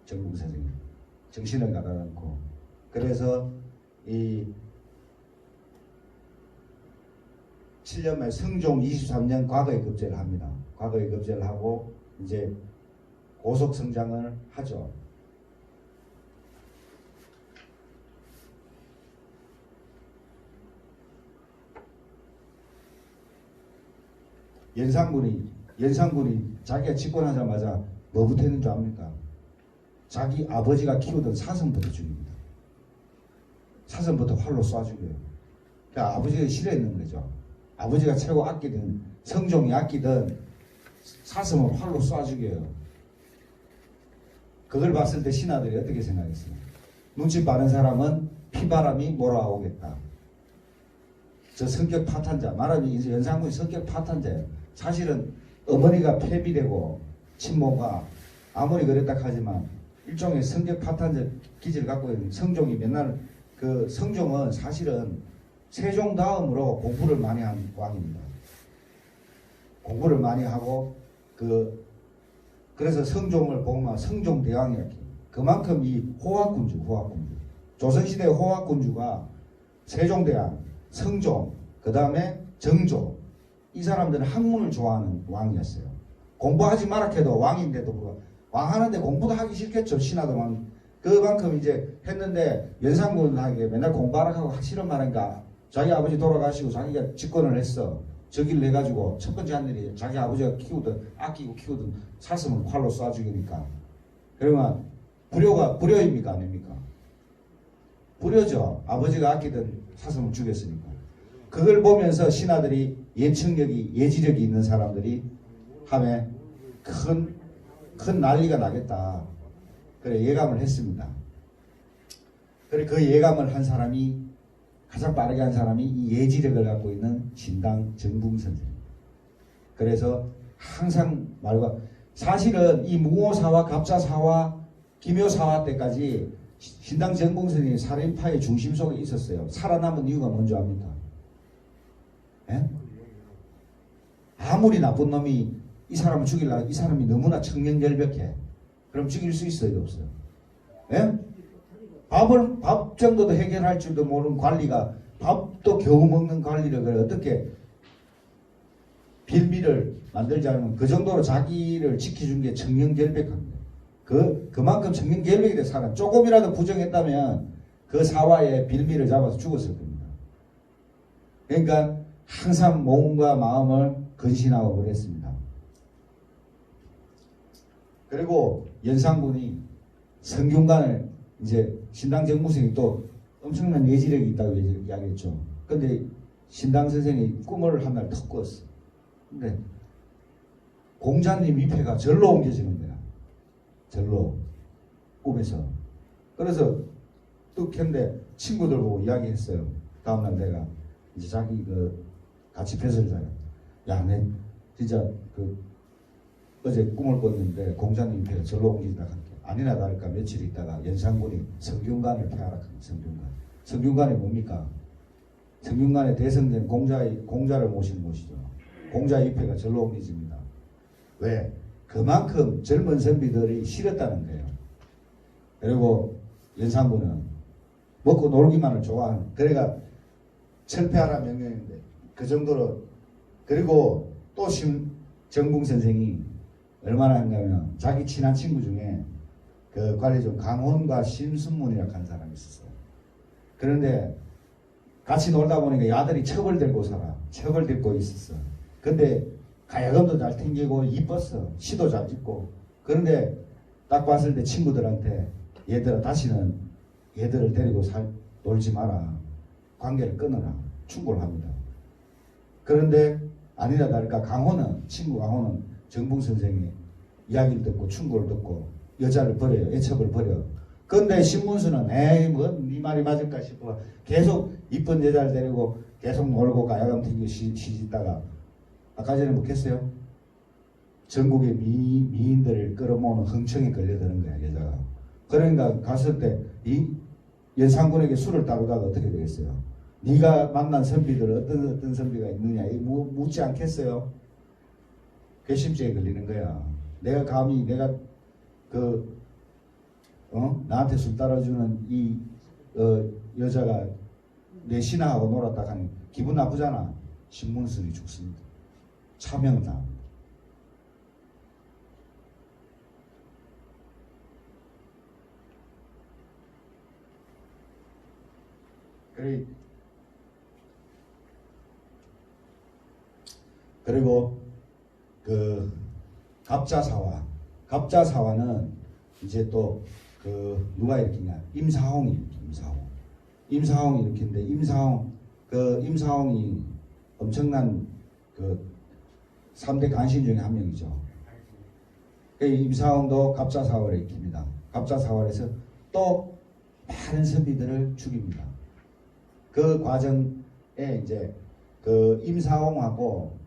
정봉 선생님. 정신을 가다듬고. 그래서 이 7년 말 성종 23년 과거에 급제를 합니다. 과거에 급제를 하고 이제 고속 성장을 하죠. 연산군이 자기가 집권하자마자 뭐부터 했는 줄 압니까? 자기 아버지가 키우던 사슴부터 죽입니다. 사슴부터 활로 쏴 죽여요. 그러니까 아버지가 싫어했는 거죠. 아버지가 최고 아끼던 성종이 아끼던 사슴을 활로 쏴 죽여요. 그걸 봤을 때 신하들이 어떻게 생각했어요? 눈치 빠른 사람은 피바람이 몰아오겠다. 저 성격 파탄자, 말하면 연산군이 성격 파탄자예요. 사실은 어머니가 폐비되고 친모가 아무리 그랬다 하지만 일종의 성격 파탄자 기질을 갖고 있는 성종이 맨날 그 성종은 사실은 세종 다음으로 공부를 많이 한 왕입니다. 공부를 많이 하고 그래서 성종을 보면 성종대왕이라고 그만큼 이 호학군주 조선시대 호학군주가 세종대왕, 성종, 그 다음에 정조 이 사람들은 학문을 좋아하는 왕이었어요. 공부하지 마라 해도 왕인데도 불구하고 왕하는데 공부도 하기 싫겠죠. 신하도 왕. 그만큼 이제 했는데 연산군에게 맨날 공부하라 하고 하기 싫은 말인가 자기 아버지 돌아가시고 자기가 집권을 했어. 저기를 해가지고 첫 번째 한 일이 자기 아버지가 키우던 아끼고 키우던 사슴을 활로 쏴 죽이니까 그러면 불효입니까 아닙니까? 불효죠. 아버지가 아끼던 사슴을 죽였으니까. 그걸 보면서 신하들이 예측력이 예지력이 있는 사람들이 함에 큰 난리가 나겠다. 그래 예감을 했습니다. 그래 그 예감을 한 사람이 가장 빠르게 한 사람이 이 예지력을 갖고 있는 신당 정붕 선생. 그래서 항상 말과 사실은 이 무오사와 갑자사와 기묘사화 때까지 신당 정붕 선생이 살인파의 중심 속에 있었어요. 살아남은 이유가 뭔지 압니까? 예? 아무리 나쁜 놈이 이 사람을 죽이려고 이 사람이 너무나 청명결백해. 그럼 죽일 수 있어요, 없어요? 예? 밥 정도도 해결할 줄도 모르는 관리가 밥도 겨우 먹는 관리를 어떻게 빌미를 만들지 않으면 그 정도로 자기를 지켜준 게 청명결백합니다. 그만큼 청명결백이 된 사람 조금이라도 부정했다면 그 사화의 빌미를 잡아서 죽었을 겁니다. 그러니까 항상 몸과 마음을 근신하고 그랬습니다. 그리고 연산군이 성균관을 이제 신당 정무생이 또 엄청난 예지력이 있다고 이야기했죠. 근데 신당 선생이 꿈을 한 날 턱 꿨어. 근데 공자님 위패가 절로 옮겨지는 거야. 절로 꿈에서. 그래서 뚝 했는데 친구들 보고 이야기했어요. 다음날 내가 이제 자기 같이 벼슬 자요. 야, 내 진짜 어제 꿈을 꿨는데 공자님 위패가 절로 옮겨진다 할게. 아니나 다를까 며칠 있다가 연산군이 성균관을 폐하락합니다. 성균관이 뭡니까? 성균관의 대성된 공자를 모시는 곳이죠. 공자의 위패가 절로 옮겨집니다. 왜? 그만큼 젊은 선비들이 싫었다는 거예요. 그리고 연산군은 먹고 놀기만을 좋아하는. 그래가 철폐하라 명령인데 그 정도로. 그리고 또 정붕 선생이 얼마나 한가면 자기 친한 친구 중에 그 관리 중 강혼과 심순문이라고 하는 사람이 있었어요. 그런데 같이 놀다 보니까 야들이 첩을 들고 있었어. 근데 가야금도 잘 튕기고 이뻤어. 시도 잘 짓고. 그런데 딱 봤을 때 친구들한테 얘들아 다시는 얘들을 데리고 놀지 마라. 관계를 끊어라. 충고를 합니다. 그런데 아니나 다를까 친구 강호는 정붕 선생의 이야기를 듣고 충고를 듣고 여자를 버려요. 애첩을 버려. 그런데 신문수는 네 말이 맞을까 싶어 계속 이쁜 여자를 데리고 계속 놀고 가야금 튕기고 시짓다가 아까 전에 묵혔어요. 전국의 미인들을 끌어모으는 흥청에 걸려드는 거야 여자가. 그러니까 갔을 때 이 연산군에게 술을 따르다가 어떻게 되겠어요? 네가 만난 선비들 어떤 선비가 있느냐 묻지 않겠어요? 괘씸죄에 걸리는 거야. 내가 감히 나한테 술 따라주는 이 여자가 내 신하하고 놀았다 하니 기분 나쁘잖아. 신문순이 죽습니다. 차명을 당합니다. 그리고 갑자사화는 이제 또 누가 일으키냐? 임사홍이 일으키는데 임사홍이 엄청난 3대 간신 중에 한 명이죠. 임사홍도 갑자사화를 일으킵니다. 갑자사화에서 또 많은 선비들을 죽입니다. 그 과정에 이제 임사홍하고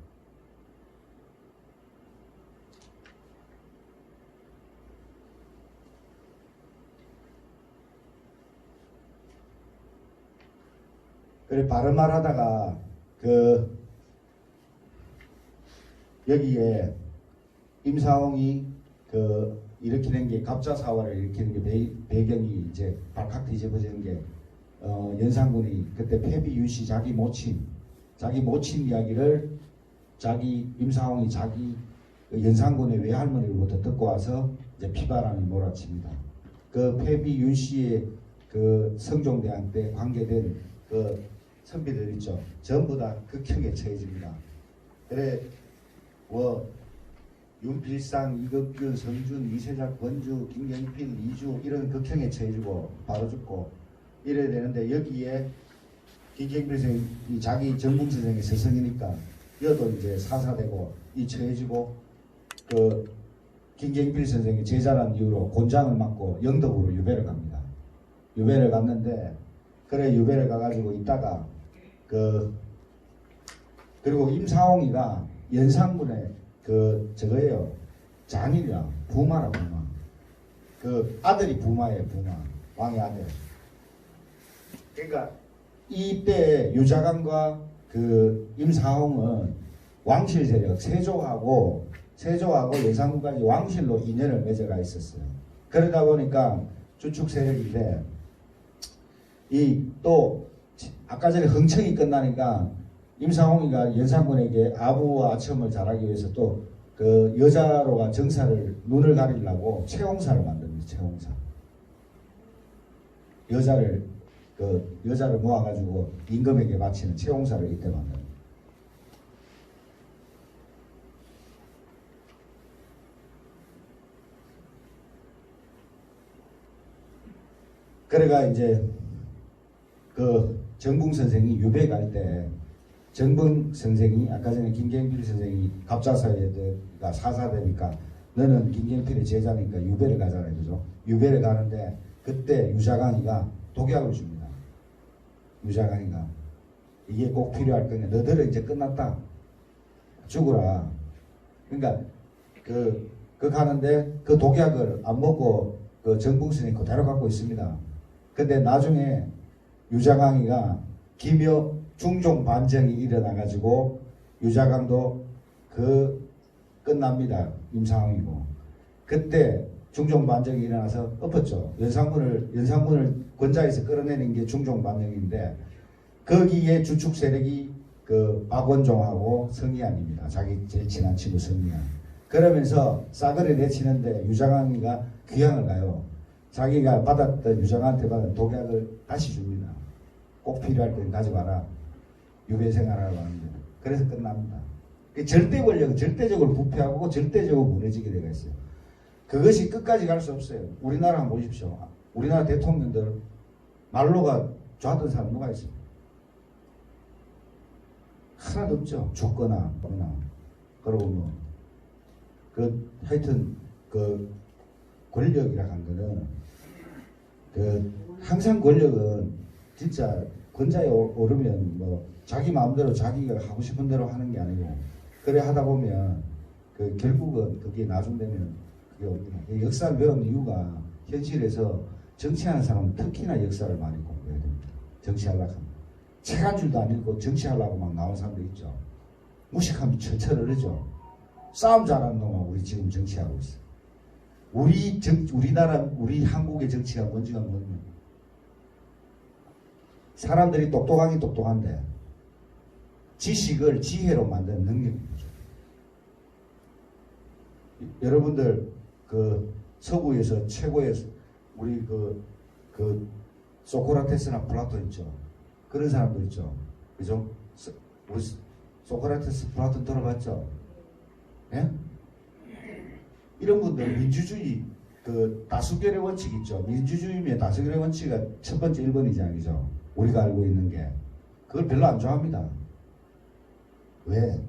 그래 바른말 하다가 여기에 임사홍이 일으키는 게 갑자사화를 일으키는 게 배경이 이제 발칵 뒤집어지는 게 연산군이 그때 폐비윤씨 자기 모친 이야기를 자기 임상홍이 자기 그 연산군의 외할머니로부터 듣고 와서 이제 피바람이 몰아칩니다. 그 폐비 윤 씨의 그 성종대왕 때 관계된 그 선비들 있죠. 전부 다 극형에 처해집니다. 그래 뭐 윤필상, 이극균, 성준, 이세작, 권주, 김경필, 이주 이런 극형에 처해지고 바로 죽고 이래야 되는데 여기에 김경필 선생이 자기 정봉 선생의 스승이니까 여도 이제 사사되고 이 처해지고 그 김경필 선생이 제자란 이유로 곤장을 맞고 영덕으로 유배를 갑니다. 유배를 갔는데 그래 유배를 가가지고 있다가 그리고 임사홍이가 연산군의 그 저거예요. 장이라 부마라 부마. 그 아들이 부마예요. 부마. 왕의 아들. 그러니까 이때 유자강과 그 임사홍은 왕실 세력 세조하고 연산군까지 왕실로 인연을 맺어가 있었어요. 그러다 보니까 주축 세력인데 이 또 아까 전에 흥청이 끝나니까 임상홍이가 연산군에게 아부와 아첨을 잘하기 위해서 또 그 여자로가 정사를 눈을 가리려고 채홍사를 만듭니다. 채홍사. 여자를 모아가지고 임금에게 바치는 채홍사를 이때 만듭니다. 그래가 이제 그 정붕 선생이 유배 갈 때 정붕 선생이 아까 전에 김경필 선생이 갑자사에가 사사되니까 너는 김경필의 제자니까 유배를 가잖아요. 그죠? 유배를 가는데 그때 유자강이가 독약을 줍니다. 유자강이가 이게 꼭 필요할 거냐. 너들은 이제 끝났다. 죽으라. 그러니까 그 가는데 그 독약을 안 먹고 그 정붕 선생이 그대로 갖고 있습니다. 근데 나중에 유자강이가 기묘 중종 반정이 일어나가지고 유자강도 끝납니다. 임상홍이고 그때 중종 반정이 일어나서 엎었죠. 연산군을 권자에서 끌어내는 게 중종 반정인데 거기에 주축 세력이 그 박원종하고 성리안입니다. 자기 제일 친한 친구 성리안. 그러면서 싸그리 내치는데 유자강이가 귀향을 가요. 자기가 받았던 유자강한테 받은 독약을 다시 줍니다. 꼭 필요할 땐 가져와라. 유배 생활하라고 하는데 그래서 끝납니다. 절대 권력은 절대적으로 부패하고 절대적으로 무너지게 되어 있어요. 그것이 끝까지 갈 수 없어요. 우리나라 한번 보십시오. 우리나라 대통령들 말로가 좋았던 사람 누가 있어요? 하나도 없죠. 죽거나 뭐나. 그리고 뭐 하여튼 권력이라 한 거는 항상 권력은 진짜 권자에 오르면 뭐 자기 마음대로 자기가 하고 싶은 대로 하는 게 아니고 그래 하다 보면 결국은 그게 나중 되면 그게 없구나. 역사를 배운 이유가 현실에서 정치하는 사람은 특히나 역사를 많이 공부해야 됩니다. 정치하려고 하면 책 한 줄도 안 읽고 정치하려고 막 나온 사람도 있죠. 무식하면 철철 흐르죠. 싸움 잘하는 놈하고 우리 지금 정치하고 있어. 우리 한국의 정치가 뭔지가 뭐냐면 사람들이 똑똑하긴 똑똑한데 지식을 지혜로 만드는 능력이 부족. 여러분들 서구에서 최고의 우리 소크라테스나 플라톤 있죠. 그런 사람도 있죠. 그죠? 우리 소크라테스, 플라톤 들어봤죠? 예? 이런 분들 민주주의 다수결의 원칙 있죠. 민주주의면 다수결의 원칙이 첫 번째 1번이죠. 우리가 알고 있는 게 그걸 별로 안 좋아합니다. 왜?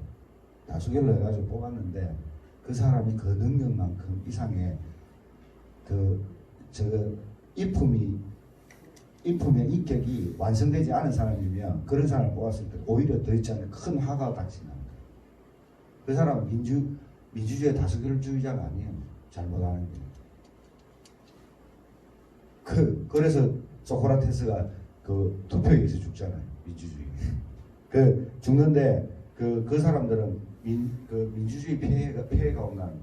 다수결로 해가지고 뽑았는데 그 사람이 그 능력만큼 이상의 인품의 인격이 완성되지 않은 사람이면 그런 사람을 뽑았을 때 오히려 더 있잖아요. 큰 화가 닥치는 거예요. 그 사람은 민주주의 다수결주의자가 아니에요. 잘못하는 게. 그래서 소크라테스가 투표에 의해서 죽잖아요. 민주주의. 죽는데 그 사람들은 민주주의 폐해가 온다는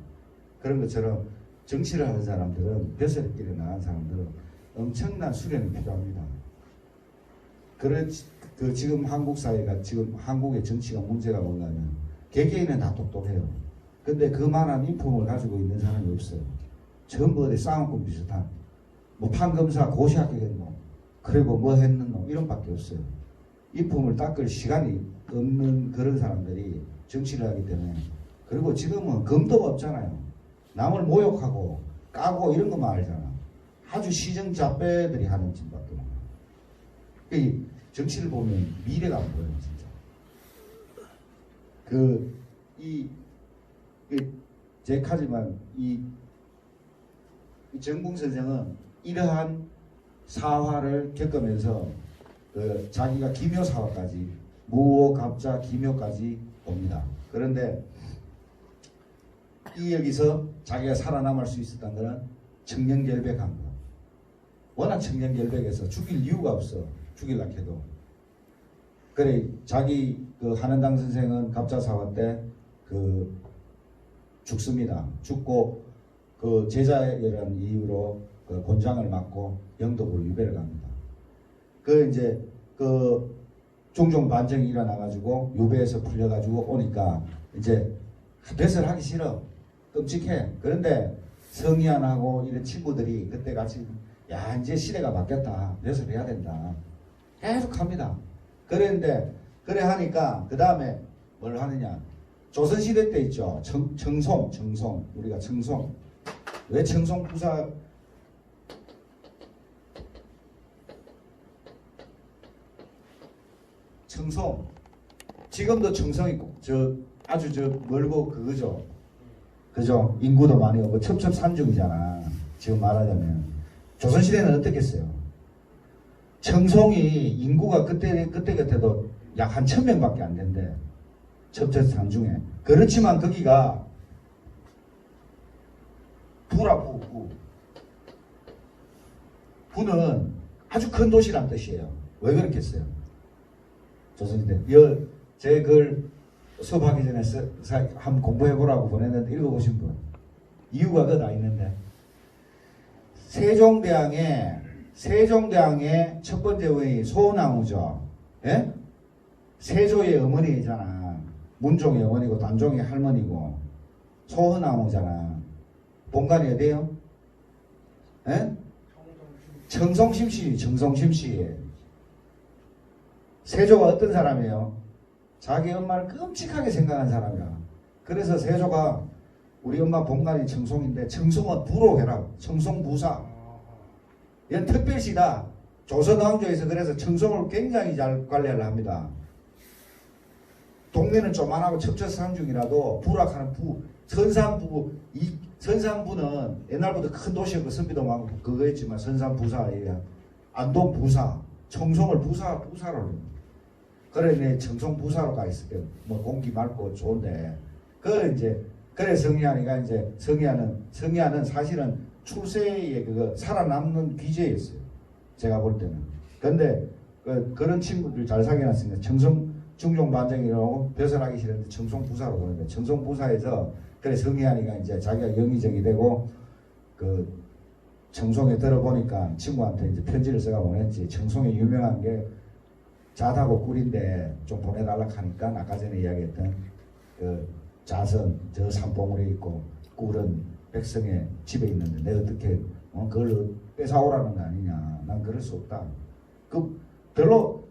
그런 것처럼 정치를 하는 사람들은 벼슬길에 나간 사람들은 엄청난 수련이 필요합니다. 지금 한국 사회가 지금 한국의 정치가 문제가 뭐냐면 개개인은 다 똑똑해요. 근데 그만한 인품을 가지고 있는 사람이 없어요. 전부 어디 쌍꺼풀 비슷한 뭐 판검사 고시학교겠노 그리고 뭐 했는노 이런밖에 없어요. 인품을 닦을 시간이 없는 그런 사람들이 정치를 하기 때문에. 그리고 지금은 금도가 없잖아요. 남을 모욕하고 까고 이런 것만 알잖아. 아주 시정잡배들이 하는 짓밖에 없어요. 이 정치를 보면 미래가 안 보여요, 진짜. 제카지만 이 정궁 선생은 이러한 사화를 겪으면서 자기가 기묘사화까지 무호, 갑자, 기묘까지 옵니다. 그런데 이 여기서 자기가 살아남을 수 있었던 것은 청렴결백한 거. 워낙 청렴결백해서 죽일 이유가 없어. 죽일라 해도. 그래 자기 그 한원당 선생은 갑자사화 때 죽습니다. 죽고 그 제자라는 이유로 그 곤장을 맞고 영덕으로 유배를 갑니다. 이제 종종 반정이 일어나가지고 유배에서 풀려가지고 오니까 이제 벼슬 하기 싫어. 끔찍해. 그런데 성희안하고 이런 친구들이 그때 같이 야 이제 시대가 바뀌었다. 벼슬 해야 된다. 계속 합니다. 그랬는데 그래 하니까 그 다음에 뭘 하느냐. 조선시대 때 있죠. 청송 우리가 청송 왜 청송 부사 청송 지금도 청송이 아주 멀고 그죠 인구도 많이 오고 첩첩산중이잖아. 지금 말하자면 조선시대는 어떻겠어요. 청송이 인구가 그때 같아도 약 한 1000명밖에 안 된대. 첩첩산중에. 그렇지만 거기가 부라부 부는 아주 큰 도시란 뜻이에요. 왜 그렇겠어요? 조선시대. 제 글 수업하기 전에 한번 공부해보라고 보냈는데 읽어보신 분. 이유가 그 다 있는데. 세종대왕의 첫 번째 왕이 소나무죠. 예? 세조의 어머니잖아. 문종의 어머니고 단종의 할머니고 소나무잖아. 본관이 어디에요? 예? 청송심씨. 세조가 어떤 사람이에요? 자기 엄마를 끔찍하게 생각한 사람이야. 그래서 세조가 우리 엄마 본관이 청송인데 청송은 부로 해라. 청송부사. 얘는 특별시다. 조선왕조에서 그래서 청송을 굉장히 잘 관리를 합니다. 동네는 조만하고 첩첩산중이라도 부락하는 선산부는 옛날부터 큰 도시였고 선비도 많고 그거였지만 선산부사예요. 안동부사, 청송을 부사로 그래 청송부사로 가 있을게. 뭐 공기 맑고 좋은데 그래 성희안이가 이제 성희안은 사실은 출세의 살아남는 귀재였어요. 제가 볼 때는. 근데 그런 친구들 잘 사귀어놨으니까 중종 반정이라고 벼슬하기 싫은데 청송부사로 보는데 청송부사에서 그래 성희안이가 이제 자기가 영의정이 되고 청송에 들어보니까 친구한테 이제 편지를 써가 보냈지. 청송에 유명한 게 잣하고 꿀인데 좀 보내달라 하니까 아까 전에 이야기했던 잣은 저 산봉우리에 있고 꿀은 백성의 집에 있는데 내가 어떻게 그걸 뺏어오라는 거 아니냐. 난 그럴 수 없다. 별로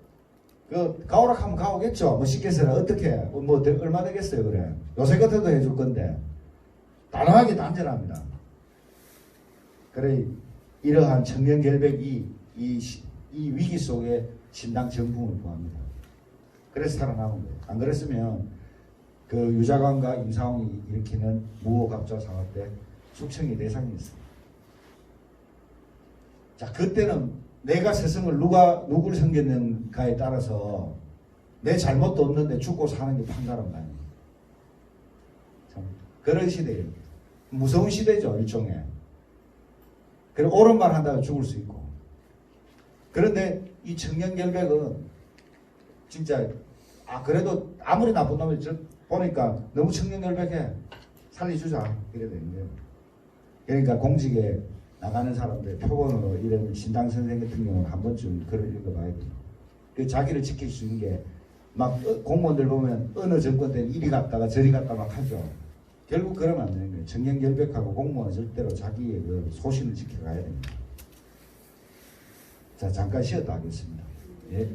가오락하면 가오겠죠. 뭐 시켜서라 어떻게 뭐 얼마 되겠어요. 그래 요새 같아도 해줄 건데 단호하게 단절합니다. 그래 이러한 청렴결백이 이 위기 속에 신당 정붕을 구합니다. 그래서 살아남은 거예요. 안 그랬으면 유자관과 임사홍이 일으키는 무호갑자 사화 때 숙청이 대상이었어요. 자, 그때는 내가 세상을 누구를 섬겼는가에 따라서 내 잘못도 없는데 죽고 사는 게 판가름 아니에요. 참 그런 시대예요. 무서운 시대죠, 일종의. 그리고 옳은 말 한다고 죽을 수 있고. 그런데 이 청렴결백은 진짜 그래도 아무리 나쁜 놈이 보니까 너무 청렴결백해. 살려주자. 이래 되는 거예요. 그러니까 공직에 나가는 사람들 표본으로 이런 신당 선생 같은 경우는 한 번쯤 글을 읽어봐야 돼요. 자기를 지킬 수 있는 게 막 공무원들 보면 어느 정권 때는 이리 갔다가 저리 갔다 막 하죠. 결국 그러면 안 되는 거예요. 청렴결백하고 공무원은 절대로 자기의 그 소신을 지켜가야 됩니다. 자, 잠깐 쉬었다 하겠습니다. 예.